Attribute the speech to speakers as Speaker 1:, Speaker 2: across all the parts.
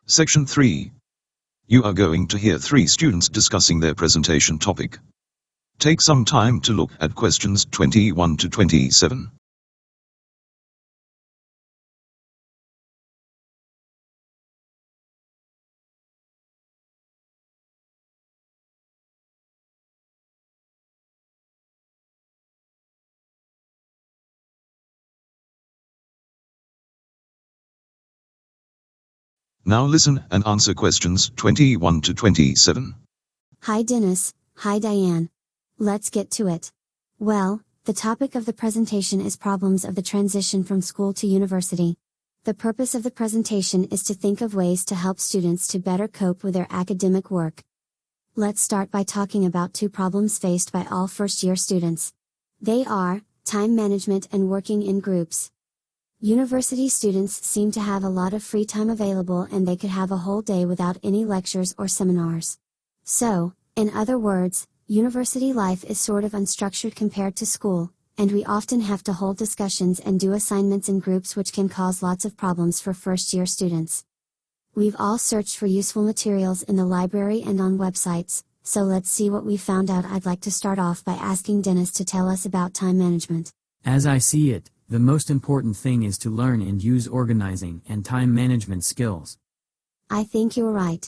Speaker 1: Section 3. You are going to hear 3 students discussing their presentation topic. Take some time to look at questions 21 to 27. Now listen and answer questions 21 to 27.
Speaker 2: Hi Dennis, hi Diane. Let's get to it. Well, the topic of the presentation is problems of the transition from school to university. The purpose of the presentation is to think of ways to help students to better cope with their academic work. Let's start by talking about 2 problems faced by all first-year students. They are, time management and working in groups. University students seem to have a lot of free time available and they could have a whole day without any lectures or seminars. So, in other words, university life is sort of unstructured compared to school, and we often have to hold discussions and do assignments in groups which can cause lots of problems for first-year students. We've all searched for useful materials in the library and on websites, so let's see what we found out. I'd like to start off by asking Dennis to tell us about time management.
Speaker 3: As I see it, the most important thing is to learn and use organizing and time management skills.
Speaker 2: I think you're right.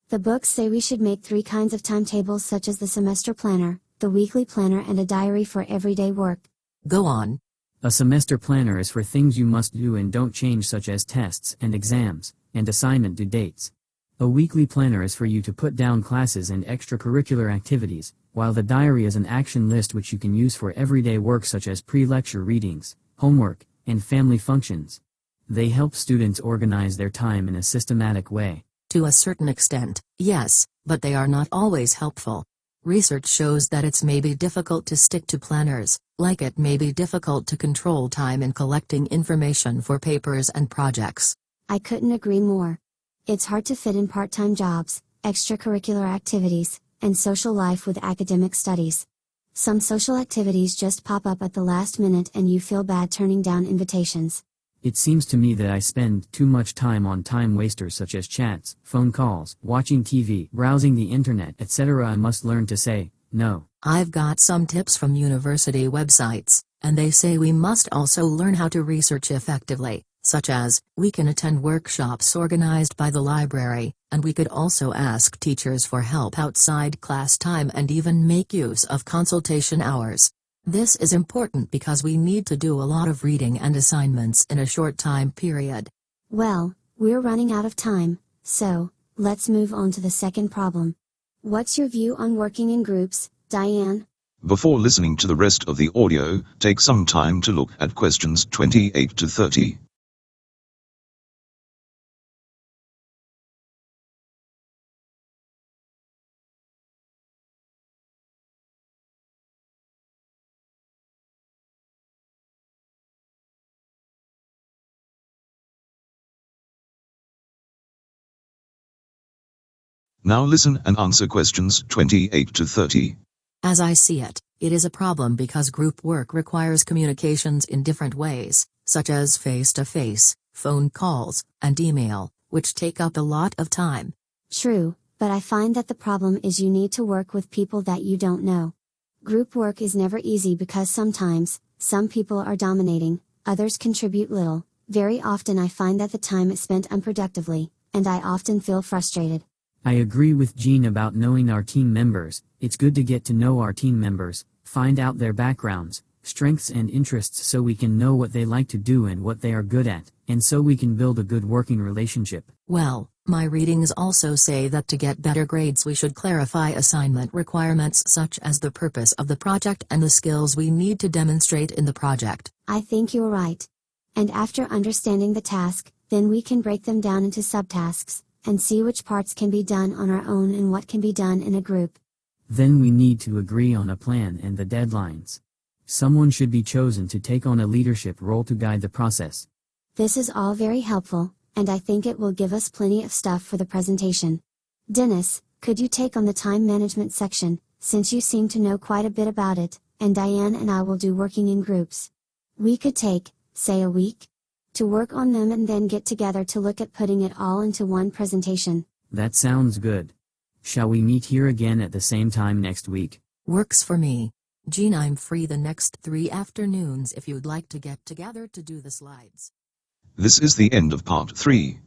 Speaker 2: The books say we should make 3 kinds of timetables, such as the semester planner, the weekly planner, and a diary for everyday work.
Speaker 4: Go on.
Speaker 3: A semester planner is for things you must do and don't change, such as tests and exams, and assignment due dates. A weekly planner is for you to put down classes and extracurricular activities, while the diary is an action list which you can use for everyday work such as pre-lecture readings, homework, and family functions. They help students organize their time in a systematic way.
Speaker 4: To a certain extent, yes, but they are not always helpful. Research shows that it's maybe difficult to stick to planners, like it may be difficult to control time in collecting information for papers and projects.
Speaker 2: I couldn't agree more. It's hard to fit in part-time jobs, extracurricular activities, and social life with academic studies. Some social activities just pop up at the last minute and you feel bad turning down invitations.
Speaker 3: It seems to me that I spend too much time on time wasters such as chats, phone calls, watching TV, browsing the internet, etc. I must learn to say no.
Speaker 4: I've got some tips from university websites, and they say we must also learn how to research effectively, such as, we can attend workshops organized by the library, and we could also ask teachers for help outside class time and even make use of consultation hours. This is important because we need to do a lot of reading and assignments in a short time period.
Speaker 2: Well, we're running out of time, so, let's move on to the second problem. What's your view on working in groups, Diane?
Speaker 1: Before listening to the rest of the audio, take some time to look at questions 28 to 30. Now listen and answer questions 28 to 30.
Speaker 4: As I see it, it is a problem because group work requires communications in different ways, such as face-to-face, phone calls, and email, which take up a lot of time.
Speaker 2: True, but I find that the problem is you need to work with people that you don't know. Group work is never easy because sometimes, some people are dominating, others contribute little. Very often I find that the time is spent unproductively, and I often feel frustrated.
Speaker 3: I agree with Jean about knowing our team members. It's good to get to know our team members, find out their backgrounds, strengths and interests so we can know what they like to do and what they are good at, and so we can build a good working relationship.
Speaker 4: Well, my readings also say that to get better grades we should clarify assignment requirements such as the purpose of the project and the skills we need to demonstrate in the project.
Speaker 2: I think you're right. And after understanding the task, then we can break them down into subtasks, and see which parts can be done on our own and what can be done in a group.
Speaker 3: Then we need to agree on a plan and the deadlines. Someone should be chosen to take on a leadership role to guide the process.
Speaker 2: This is all very helpful, and I think it will give us plenty of stuff for the presentation. Dennis, could you take on the time management section, since you seem to know quite a bit about it, and Diane and I will do working in groups. We could take, say, a week? to work on them and then get together to look at putting it all into one presentation.
Speaker 3: That sounds good. Shall we meet here again at the same time next week?
Speaker 4: Works for me. Jean, I'm free the next 3 afternoons if you'd like to get together to do the slides.
Speaker 1: This is the end of part 3.